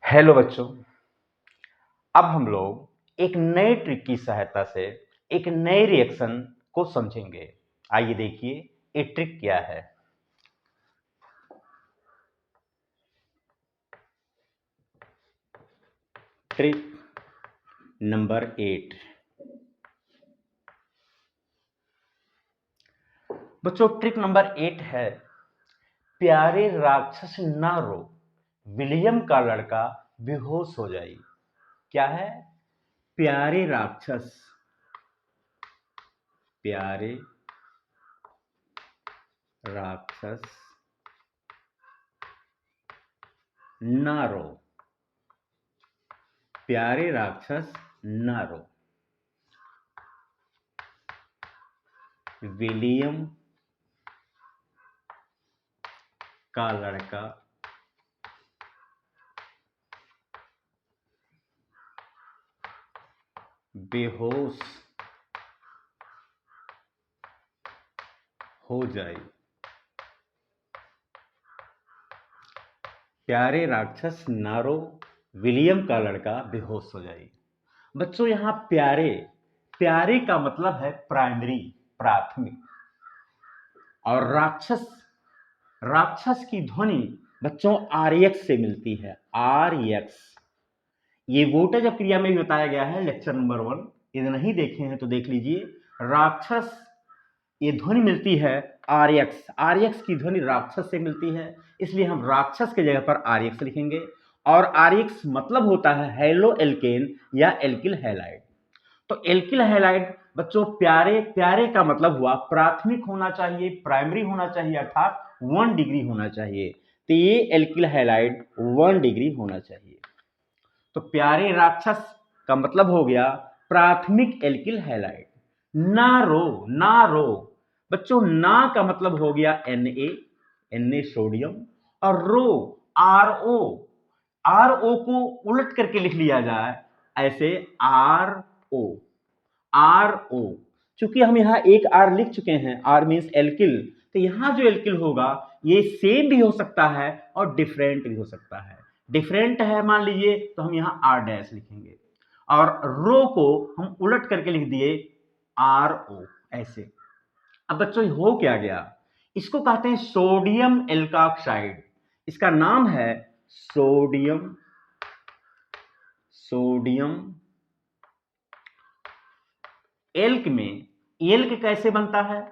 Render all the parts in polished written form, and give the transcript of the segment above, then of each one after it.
Hello बच्चों। अब हम लोग एक नए ट्रिक की सहायता से एक नए रिएक्शन को समझेंगे। आइए देखिए ये ट्रिक क्या है। Trick number 8। बच्चों ट्रिक नंबर 8 है, प्यारे राक्षस ना रो, विलियम का लड़का बेहोश हो जाए। क्या है? प्यारे राक्षस, प्यारे राक्षस ना रो, प्यारे राक्षस ना रो, विलियम का लड़का बेहोश हो जाए। प्यारे राक्षस ना रो, विलियम का लड़का बेहोश हो जाए। बच्चों यहां प्यारे, प्यारे का मतलब है प्राइमरी, प्राथमिक। और राक्षस, राक्षस की ध्वनि बच्चों आर्यक्स से मिलती है, आर्यक्स। ये वोल्टेज ऑफ क्रिया में भी बताया गया है, लेक्चर नंबर 1। यदि नहीं देखे हैं तो देख लीजिए। राक्षस, ये ध्वनि मिलती है आर्यक्स, आर्यक्स की ध्वनि राक्षस से मिलती है, इसलिए हम राक्षस के जगह पर आर्यक्स लिखेंगे। और आर्यक्स मतलब होता है हेलो एल्केन या एल्किल हैलाइड। तो एल्किल हैलाइड बच्चों प्यारे, प्यारे का मतलब हुआ प्राथमिक होना चाहिए, प्राइमरी होना चाहिए, अर्थात 1 डिग्री होना चाहिए। तो ये एल्किल हैलाइड 1 डिग्री होना चाहिए। तो प्यारे राक्षस का मतलब हो गया प्राथमिक एल्किल हैलाइड। ना रो, ना रो बच्चों, ना का मतलब हो गया Na सोडियम, और रो RO, RO को उलट करके लिख लिया जाए ऐसे RO, RO। चूंकि हम यहां एक R लिख चुके हैं, R मींस एल्किल, तो यहां जो एल्किल होगा ये सेम भी हो सकता है और डिफरेंट भी हो सकता है। डिफरेंट है मान लीजिए तो हम यहां R डैश लिखेंगे, और रो को हम उलट करके लिख दिए RO ऐसे। अब बच्चों हो क्या गया, इसको कहते हैं सोडियम एल्काक्साइड। इसका नाम है सोडियम, सोडियम एल्क में। एल्क कैसे बनता है?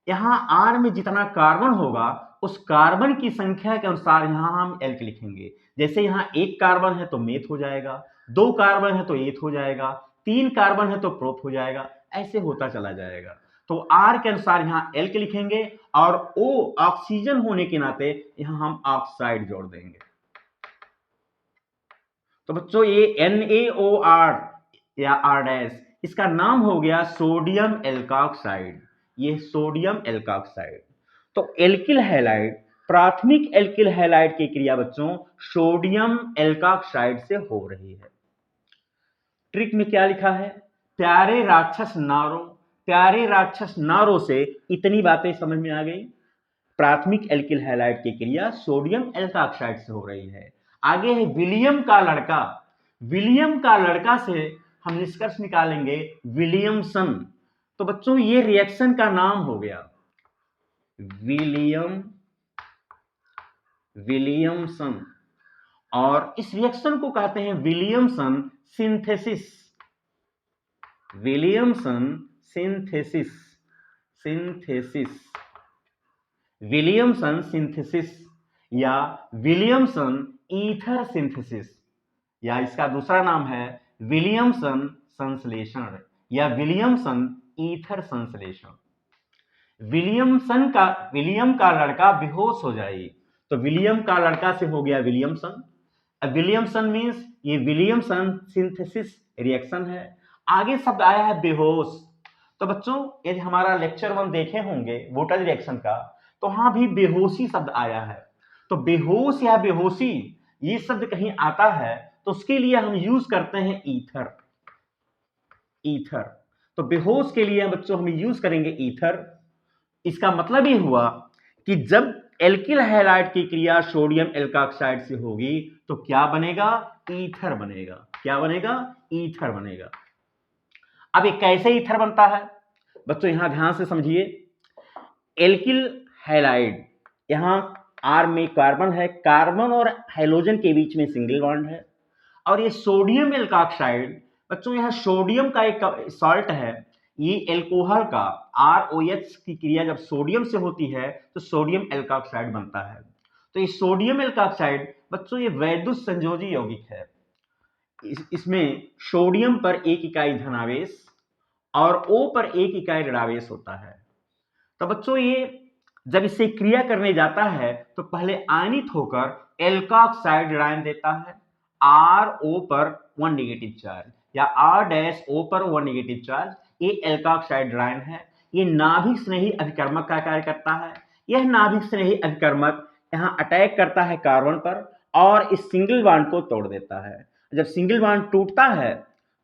यहां R में जितना कार्बन होगा उस कार्बन की संख्या के अनुसार यहां हम एल्क लिखेंगे। जैसे यहां 1 कार्बन है तो मेथ हो जाएगा, 2 कार्बन है तो एथ हो जाएगा, 3 कार्बन है तो प्रोप हो जाएगा, ऐसे होता चला जाएगा। तो R के अनुसार यहां एल्क लिखेंगे, और O ऑक्सीजन होने के नाते यहां हम ऑक्साइड जोड़ देंगे। तो बच्चों ये NaOR या R डैश, इसका नाम हो गया सोडियम एल्काक्साइड। ये सोडियम एल्काक्साइड। तो एल्किल हैलाइड, प्राथमिक एल्किल हैलाइड की क्रिया बच्चों सोडियम एल्काक्साइड से हो रही है। ट्रिक में क्या लिखा है? प्यारे राक्षस नारो, प्यारे राक्षस नारो से इतनी बातें समझ में आ गई। प्राथमिक एल्किल हैलाइड की क्रिया सोडियम एल्काक्साइड से हो रही है। आगे है विलियम का लड़का। विलियम का लड़का से हम निष्कर्ष निकालेंगे विलियमसन। तो बच्चों ये रिएक्शन का नाम हो गया विलियम, विलियमसन। और इस रिएक्शन को कहते हैं Williamson synthesis, Williamson synthesis, synthesis, Williamson synthesis या विलियमसन ईथर सिंथेसिस, या इसका दूसरा नाम है विलियमसन संश्लेषण या विलियमसन ईथर संश्लेषण। विलियमसन का, विलियम का लड़का बेहोश हो जाए, तो विलियम का लड़का से हो गया विलियमसन। अब विलियमसन मींस ये विलियमसन सिंथेसिस रिएक्शन है। आगे शब्द आया है बेहोश। तो बच्चों यदि हमारा लेक्चर 1 देखे होंगे वोल्टेज रिएक्शन का, तो वहां भी बेहोशी शब्द आया है। तो बेहोश या बेहोशी ये शब्द कहीं आता है तो उसके लिए हम यूज करते हैं ईथर, ईथर। तो बेहोश के लिए बच्चों हम यूज करेंगे ईथर। इसका मतलब ये हुआ कि जब एल्किल हैलाइड की क्रिया सोडियम एल्काक्साइड से होगी तो क्या बनेगा? ईथर बनेगा। क्या बनेगा? ईथर बनेगा। अब ये कैसे ईथर बनता है बच्चों, यहां ध्यान से समझिए। एल्किल हैलाइड, यहां आर में कार्बन है, कार्बन और हाइड्रोजन के बीच में सिंगल बॉन्ड है, और ये सोडियम एल्काक्साइड बच्चों, यहां सोडियम का एक सॉल्ट है, ये एल्कोहल का ROH की क्रिया जब सोडियम से होती है तो सोडियम एल्काक्साइड बनता है। तो ये सोडियम एल्काक्साइड बच्चों ये वैद्युत संयोजी यौगिक है। इसमें सोडियम पर एक इकाई धनावेश और O पर एक इकाई ऋणावेश होता है। तो बच्चों ये जब इससे क्रिया करने जाता है तो पहले आयनित होकर एल्काक्साइड ऋणायन देता है, RO पर 1 नेगेटिव चार्ज या R-O पर 1 नेगेटिव चार्ज, ये एल्काक्साइड ऋणायन है। ये नाभिक स्नेही अभिकर्मक का कार्य करता है। यह नाभिक स्नेही अभिकर्मक यहाँ अटैक करता है कार्बन पर और इस सिंगल बॉन्ड को तोड़ देता है। जब सिंगल बॉन्ड टूटता है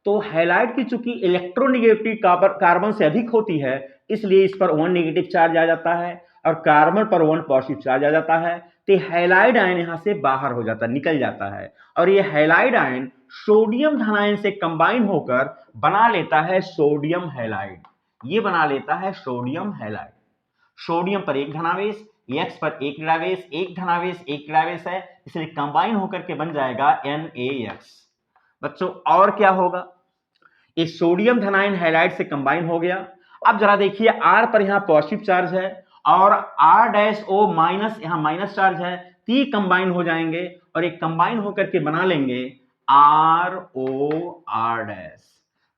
तो हैलाइड की चूंकि इलेक्ट्रोनेगेटिव कार्बन से अधिक होती है, इसलिए इस पर 1 नेगेटिव चार्ज आ जाता है और कार्बन पर 1 पॉजिटिव चार्ज आ जाता है। तो हैलाइड आयन यहां से बाहर हो जाता है, निकल जाता है, और ये हैलाइड आयन सोडियम धनायन से कंबाइन होकर बना लेता है सोडियम हैलाइड। ये बना लेता है सोडियम हैलाइड। सोडियम पर एक धनावेश, X पर एक ऋणावेश, एक धनावेश एक ऋणावेश है, इसलिए कंबाइन होकर के बन जाएगा NaX। बच्चों और क्या होगा? ये सोडियम धनायन हैलाइड से कंबाइन हो गया। अब जरा देखिए R पर यहां पॉजिटिव चार्ज है और R-O माइनस यहां माइनस चार्ज है, ती कंबाइन हो जाएंगे और एक कंबाइन होकर के बना लेंगे ROR-।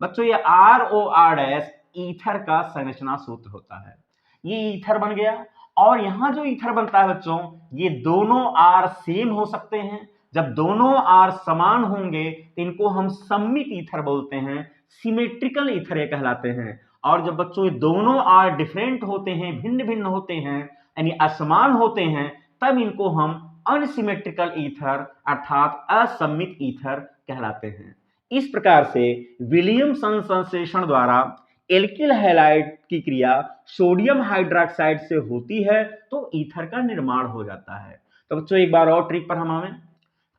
बच्चों ये ROR- ईथर का संरचना सूत्र होता है। ये ईथर बन गया और यहां जो ईथर बनता है बच्चों, ये दोनों R सेम हो सकते हैं। जब दोनों R समान होंगे तो इनको हम सममित ईथर बोलते हैं, सिमेट्रिकल ईथर ये कहलाते हैं। और जब बच्चों ये दोनों R डिफरेंट होते हैं, भिन्न भिन्न होते हैं, यानी असमान होते हैं, तब इनको हम अनसिमेट्रिकल ईथर अर्थात असममित ईथर कहलाते हैं। इस प्रकार से विलियमसन संश्लेषण द्वारा एल्किल हैलाइड की क्रिया सोडियम हाइड्रोक्साइड से होती है तो ईथर का निर्माण हो जाता है। तो बच्चों एक बार और ट्रिक पर हमें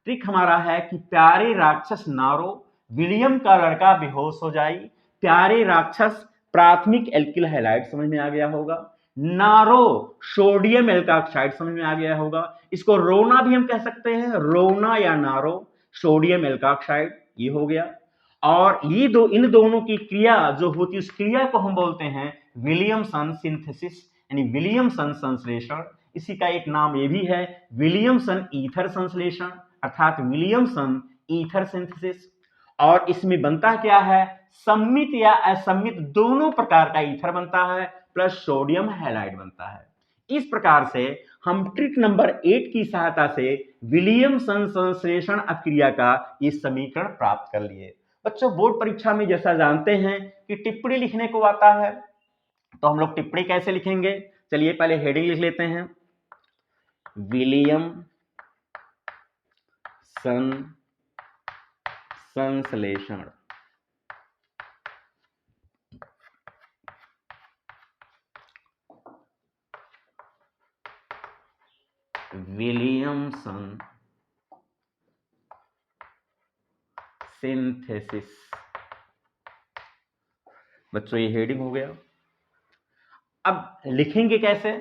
ट्रिक हमारा है कि प्यारे राक्षस नारो, विलियम का लड़का बेहोश हो जाई। प्यारे राक्षस प्राथमिक एल्किल हैलाइड समझ में आ गया होगा। नारो सोडियम एल्काक्साइड समझ में आ गया होगा। इसको रोना भी हम कह सकते हैं, रोना या नारो सोडियम एल्काक्साइड, ये हो गया। और ये इन दोनों की क्रिया जो होती है उस क्रिया को हम बोलते हैं विलियमसन सिंथेसिस, यानी विलियमसन संश्लेषण। इसी का एक नाम ये भी है विलियमसन ईथर संश्लेषण अर्थात विलियमसन ईथर सिंथेसिस। और इसमें बनता क्या है? सम्मित या असम्मित दोनों प्रकार का ईथर बनता है प्लस सोडियम हैलाइड बनता है। इस प्रकार से हम ट्रिक नंबर 8 की सहायता से विलियमसन संश्लेषण अक्रिया का ये समीकरण प्राप्त कर लिए। बच्चों बोर्ड परीक्षा में जैसा जानते हैं कि टिप्पणी लिखने को आता है, तो हम लोग टिप्पणी कैसे लिखेंगे? चलिए पहले हेडिंग लिख लेते हैं, विलियमसन संश्लेषण। Williamson synthesis. बच्चों ये हेडिंग हो गया। अब लिखेंगे कैसे?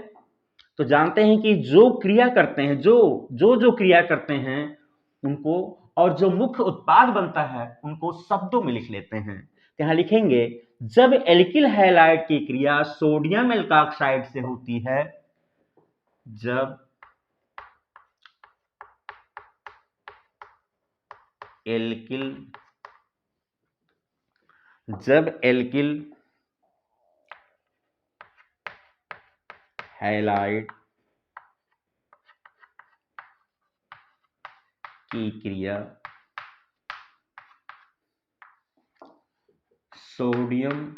तो जानते हैं कि जो क्रिया करते हैं, जो क्रिया करते हैं उनको, और जो मुख्य उत्पाद बनता है उनको शब्दों में लिख लेते हैं। तो यहां लिखेंगे जब एल्किल हैलाइड की क्रिया सोडियम एल्काक्साइड से होती है, जब एल्किल हैलाइड की क्रिया सोडियम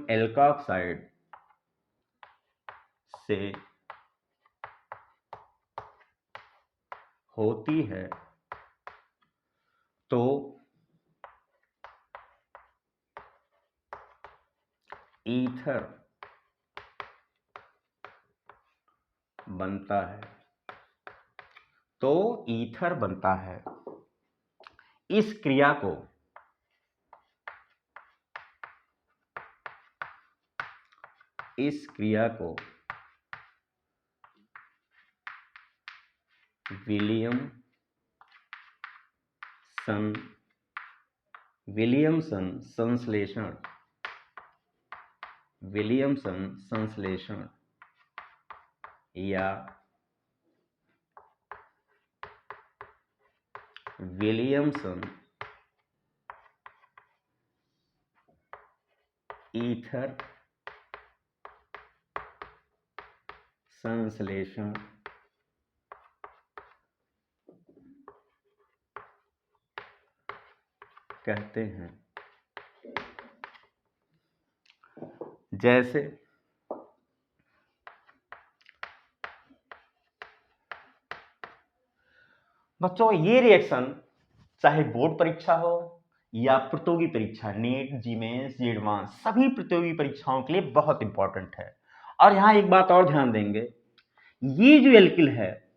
एल्काक्साइड से होती है तो ईथर बनता है, तो ईथर बनता है। इस क्रिया को विलियमसन संश्लेषण या विलियमसन ईथर संश्लेषण कहते हैं। जैसे बच्चों ये रिएक्शन चाहे बोर्ड परीक्षा हो या प्रतियोगी परीक्षा, नीट, जीमेंस, एडवांस, सभी प्रतियोगी परीक्षाओं के लिए बहुत इंपॉर्टेंट है। और यहां एक बात और ध्यान देंगे, ये जो एल्किल है,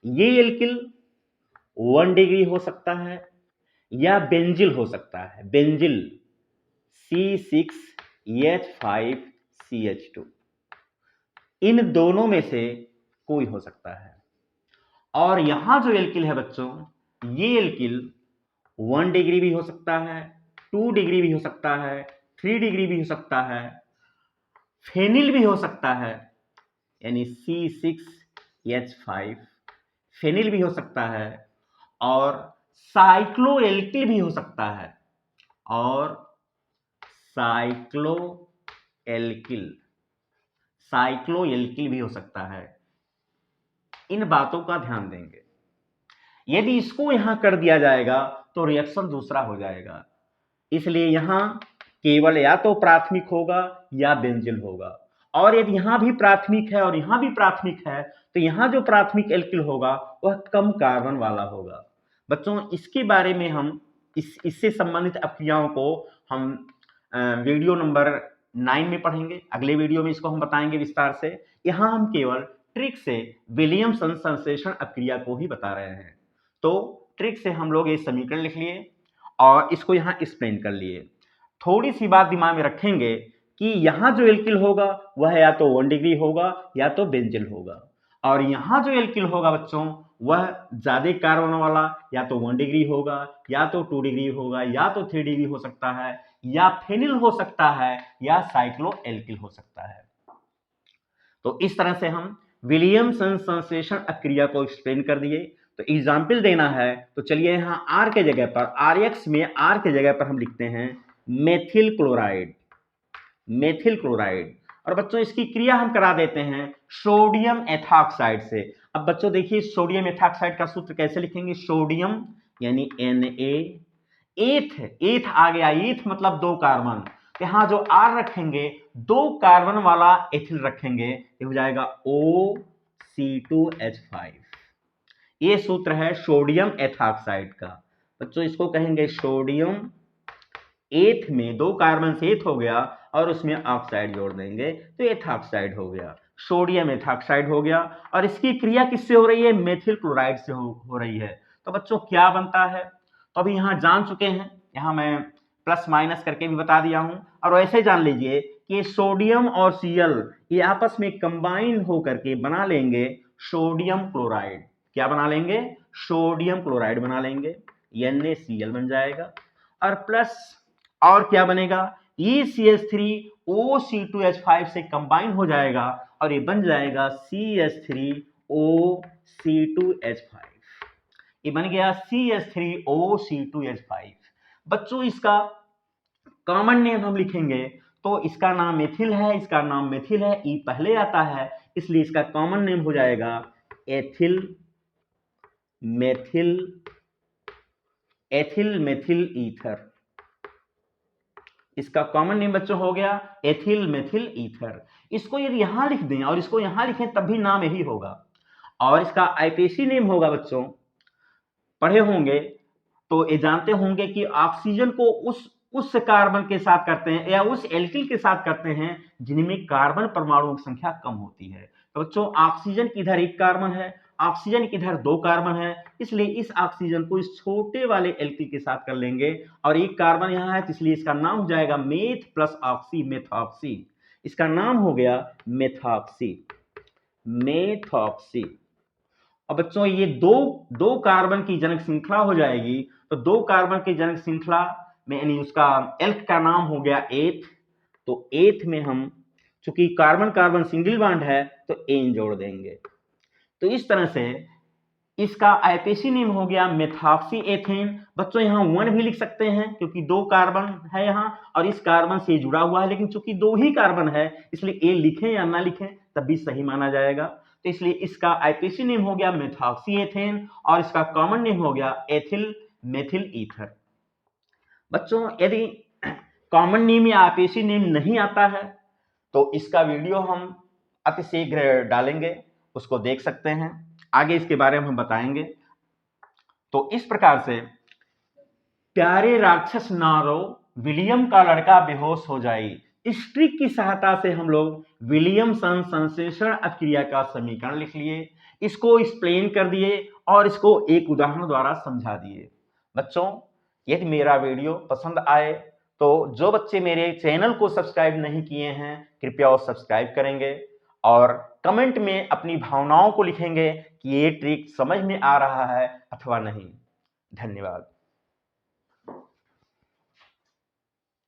ये एल्किल 1 डिग्री हो सकता है या बेंजिल हो सकता है। बेंजिल C6H5CH2, इन दोनों में से कोई हो सकता है। और यहां जो एल्किल है बच्चों, ये एल्किल 1 डिग्री भी हो सकता है, 2 डिग्री भी हो सकता है, 3 डिग्री भी हो सकता है, फेनिल भी हो सकता है, यानी C6H5 फेनिल भी हो सकता है, और साइक्लोएल्किल भी हो सकता है, और साइक्लोएल्किल भी हो सकता है। इन बातों का ध्यान देंगे। यदि इसको यहां कर दिया जाएगा तो रिएक्शन दूसरा हो जाएगा, इसलिए यहां केवल या तो प्राथमिक होगा या बेंजिल होगा। और यदि यहां भी प्राथमिक है और यहां भी प्राथमिक है तो यहां जो प्राथमिक एल्किल होगा वह कम कार्बन वाला होगा। बच्चों इसके बारे में हम इससे संबंधित अपक्रियाओं को हम वीडियो नंबर 9 में पढ़ेंगे। अगले वीडियो में इसको हम बताएंगे विस्तार से। यहां हम केवल ट्रिक से विलियमसन संश्लेषण अपक्रिया को ही बता रहे हैं। तो ट्रिक से हम लोग ये समीकरण लिख लिए और इसको यहां एक्सप्लेन कर लिए। थोड़ी सी बात दिमाग में रखेंगे कि यहां जो एल्किल होगा वह या तो 1 डिग्री होगा या तो बेंजिल होगा, और यहां जो एल्किल होगा बच्चों वह ज्यादा कार्बन वाला या तो 1 डिग्री होगा या तो 2 डिग्री होगा या तो 3 डिग्री हो सकता है, या फेनिल हो सकता है, या साइक्लोएल्किल हो सकता है। तो इस तरह से हम विलियमसन संश्लेषण अपक्रिया को एक्सप्लेन कर दिए। तो एग्जाम्पल देना है तो चलिए यहां R के जगह पर, RX में R के जगह पर हम लिखते हैं मेथिल क्लोराइड। और बच्चों इसकी क्रिया हम करा देते हैं सोडियम एथॉक्साइड से। अब बच्चों देखिए सोडियम एथॉक्साइड का सूत्र कैसे लिखेंगे, सोडियम यानी Na, एथ आ गया, एथ मतलब 2 कार्बन, यहां जो R रखेंगे 2 कार्बन वाला एथिल रखेंगे, ये हो जाएगा OC2H5। ये सूत्र है सोडियम एथॉक्साइड का। बच्चों इसको कहेंगे सोडियम, एथ में 2 कार्बन से एथ हो गया और उसमें ऑक्साइड जोड़ देंगे तो एथॉक्साइड हो गया, सोडियम एथॉक्साइड हो गया। और इसकी क्रिया किससे हो रही है, मेथिल क्लोराइड से हो रही है। तो बच्चों क्या बनता है, तो अभी यहां जान चुके हैं, यहां मैं प्लस माइनस करके भी बता दिया हूं। और वैसे जान लीजिए कि सोडियम और Cl ये आपस में कंबाइन होकर के बना लेंगे सोडियम क्लोराइड। क्या बना लेंगे, सोडियम क्लोराइड बना लेंगे, NaCl बन जाएगा। और प्लस और क्या बनेगा, ECH3OC2H5 से कंबाइन हो जाएगा और ये बन जाएगा CH3OC2H5। ये बन गया CH3OC2H5। बच्चों इसका कॉमन नेम हम लिखेंगे तो इसका नाम मेथिल है, इसका नाम मेथिल है, ई पहले आता है, इसलिए इसका कॉमन नेम हो जाएगा एथिल मेथिल ईथर। इसका कॉमन नेम बच्चों हो गया एथिल मेथिल ईथर। इसको यदि यहां लिख दें और इसको यहां लिखें तब भी नाम यही होगा। और इसका आईपीसी नेम होगा बच्चों, पढ़े होंगे तो ये जानते होंगे कि ऑक्सीजन को उस कार्बन के साथ करते हैं या उस एल्किल के साथ करते हैं जिनमें कार्बन परमाणुओं की संख्या कम होती है। तो बच्चों ऑक्सीजन की इधर एक कार्बन है, ऑक्सीजन की इधर दो कार्बन है, इसलिए इस ऑक्सीजन को इस छोटे वाले एल्किल के साथ कर लेंगे और एक कार्बन यहाँ है, तो इसलिए इसका नाम हो जाएगा मेथ प्लस ऑक्सी, मेथॉक्सी। इसका नाम हो गया मेथॉक्सी, मेथॉक्सी। अब बच्चों ये दो कार्बन की जनक श्रृंखला हो जाएगी, तो दो कार्बन की जनक श्रृंखला में यानी उसका एल्क का नाम हो गया एथ। तो एथ में हम चूंकि कार्बन कार्बन सिंगल बॉन्ड है तो एन जोड़ देंगे। तो इस तरह से इसका आईपीसी नेम हो गया मेथॉक्सी एथेन। बच्चों यहाँ 1 भी लिख सकते हैं क्योंकि दो कार्बन है यहाँ और इस कार्बन से जुड़ा हुआ है, लेकिन चूंकि दो ही कार्बन है इसलिए ए लिखें या ना लिखें तब भी सही माना जाएगा। तो इसलिए इसका आईपीसी नेम हो गया मेथॉक्सी एथेन और इसका कॉमन नेम हो गया एथिल मेथिल ईथर। बच्चों यदि कॉमन नेम या आईपीसी नेम नहीं आता है तो इसका वीडियो हम अतिशीघ्र डालेंगे, उसको देख सकते हैं, आगे इसके बारे में हम बताएंगे। तो इस प्रकार से प्यारे राक्षस नारो विलियम का लड़का बेहोश हो जाए, इस ट्रिक की सहायता से हम लोग विलियमसन संश्लेषण अभिक्रिया का समीकरण लिख लिए, इसको एक्सप्लेन कर दिए और इसको एक उदाहरण द्वारा समझा दिए। बच्चों यदि मेरा वीडियो पसंद आए तो जो बच्चे मेरे चैनल को सब्सक्राइब नहीं किए हैं कृपया वो सब्सक्राइब करेंगे और कमेंट में अपनी भावनाओं को लिखेंगे कि ये ट्रिक समझ में आ रहा है अथवा नहीं। धन्यवाद।